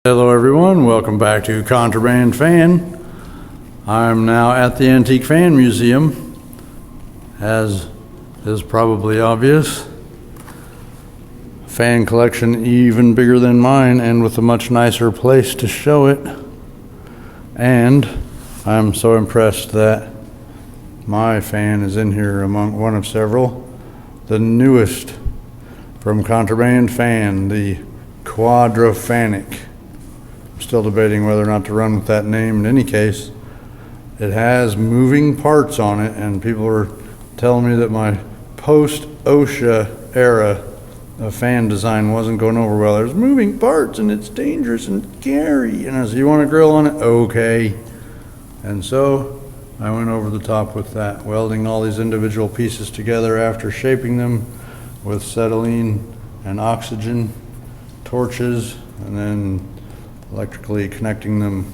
Hello everyone, welcome back to Contraband Fan. I'm now at the Antique Fan Museum, as is probably obvious. Fan collection even bigger than mine and with a much nicer place to show it. And I'm so impressed that my fan is in here among one of several. The newest from Contraband Fan, the Quadrophanic. Still debating whether or not to run with that name. In any case, it has moving parts on it, and people were telling me that my post-OSHA era of fan design wasn't going over well. There's moving parts and it's dangerous and scary. And I said, you want a grill on it? Okay. And so I went over the top with that, welding all these individual pieces together after shaping them with acetylene and oxygen torches, and then electrically connecting them.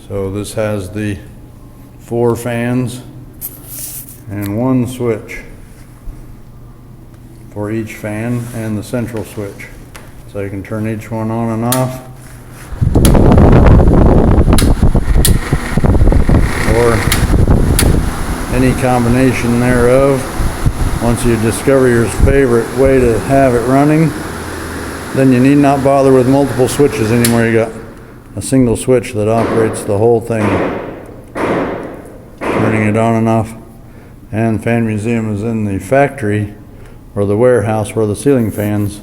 So this has the 4 fans and 1 switch for each fan and the central switch. So you can turn each one on and off, or any combination thereof. Once you discover your favorite way to have it running, then you need not bother with multiple switches anymore. You got a single switch that operates the whole thing, turning it on and off. And the Fan Museum is in the factory, or the warehouse, where the ceiling fans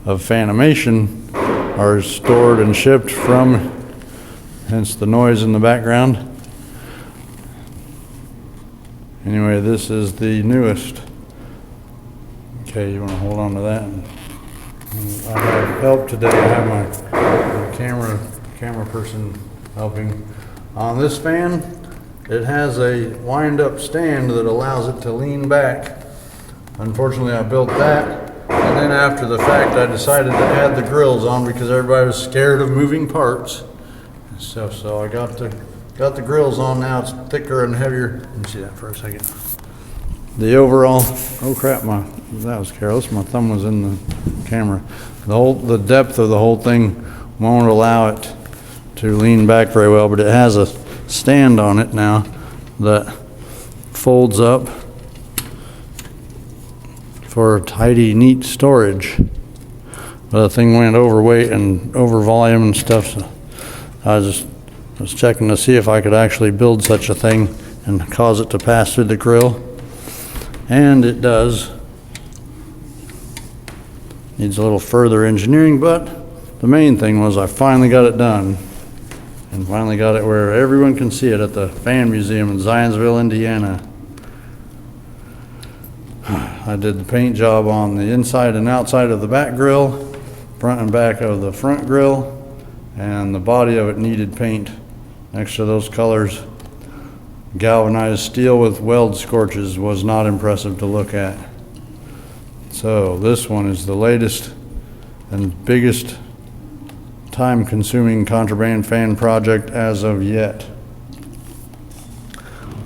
of Fanimation are stored and shipped from, hence the noise in the background. Anyway, this is the newest. Okay, you want to hold on to that? I have help today. I have my camera person helping. On this fan, it has a wind-up stand that allows it to lean back. Unfortunately, I built that, and then after the fact, I decided to add the grills on because everybody was scared of moving parts and stuff. So I got the grills on now. It's thicker and heavier. Let me see that for a second. The overall, oh crap, that was careless. My thumb was in the camera. The depth of the whole thing won't allow it to lean back very well, but it has a stand on it now that folds up for tidy, neat storage. But the thing went overweight and over volume and stuff, so I was checking to see if I could actually build such a thing and cause it to pass through the grill. And it does. Needs a little further engineering, but the main thing was I finally got it done, and finally got it where everyone can see it at the Fan Museum in Zionsville, Indiana. I did the paint job on the inside and outside of the back grill, front and back of the front grill, and the body of it needed paint next to those colors. Galvanized steel with weld scorches was not impressive to look at. So this one is the latest and biggest time-consuming Contraband Fan project as of yet.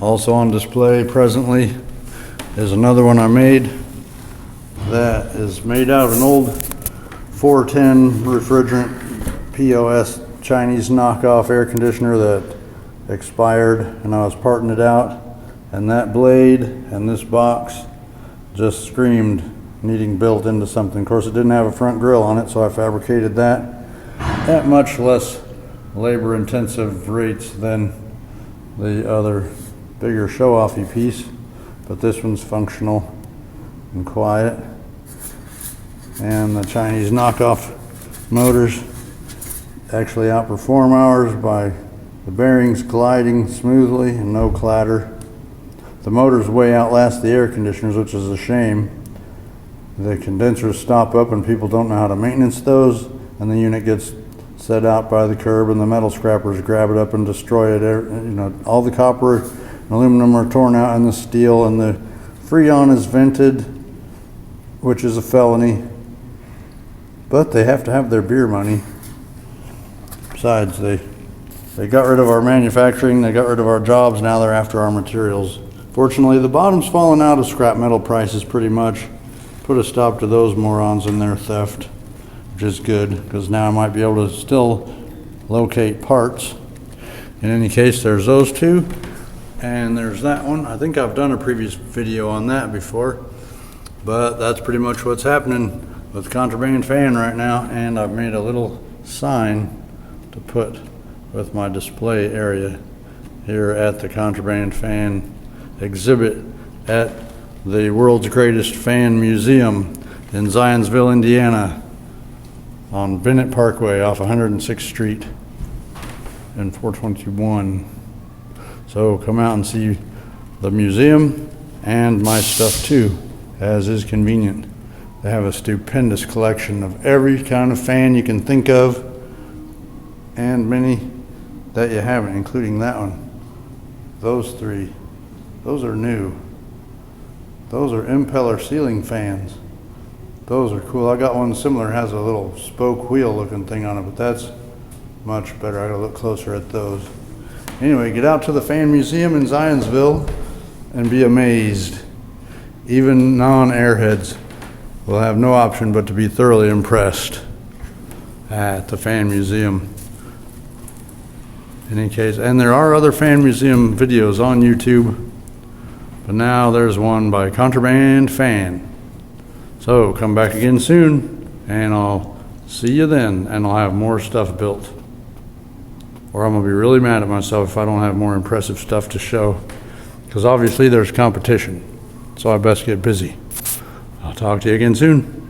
Also on display presently is another one I made that is made out of an old 410 refrigerant POS Chinese knockoff air conditioner that expired, and I was parting it out, and that blade and this box just screamed needing built into something. Of course, it didn't have a front grill on it, so I fabricated that at much less labor-intensive rates than the other bigger show-offy piece, but this one's functional and quiet. And the Chinese knockoff motors actually outperform ours by the bearings gliding smoothly and no clatter. The motors way outlast the air conditioners, which is a shame. The condensers stop up and people don't know how to maintenance those, and the unit gets set out by the curb and the metal scrappers grab it up and destroy it. All the copper and aluminum are torn out, and the steel, and the Freon is vented, which is a felony. But they have to have their beer money. Besides, they got rid of our manufacturing, they got rid of our jobs, now they're after our materials. Fortunately, the bottom's fallen out of scrap metal prices pretty much. Put a stop to those morons and their theft. which is good, because now I might be able to still locate parts. In any case, there's those two, and there's that one. I think I've done a previous video on that before, but that's pretty much what's happening with the Contraband fan right now. And I've made a little sign to put with my display area here at the Contraband fan exhibit at the World's Greatest Fan Museum in Zionsville, Indiana, on Bennett Parkway off 106th Street and 421. So come out and see the museum and my stuff too, as is convenient. They have a stupendous collection of every kind of fan you can think of, and many that you haven't, including that one. Those three, those are new. Those are impeller ceiling fans. Those are cool. I got one similar, has a little spoke wheel looking thing on it, but that's much better. I gotta look closer at those. Anyway, get out to the Fan Museum in Zionsville and be amazed. Even non-airheads will have no option but to be thoroughly impressed at the Fan Museum. In any case, and there are other Fan Museum videos on YouTube, but now there's one by Contraband Fan. So come back again soon, and I'll see you then, and I'll have more stuff built. Or I'm gonna be really mad at myself if I don't have more impressive stuff to show, because obviously there's competition, so I best get busy. I'll talk to you again soon.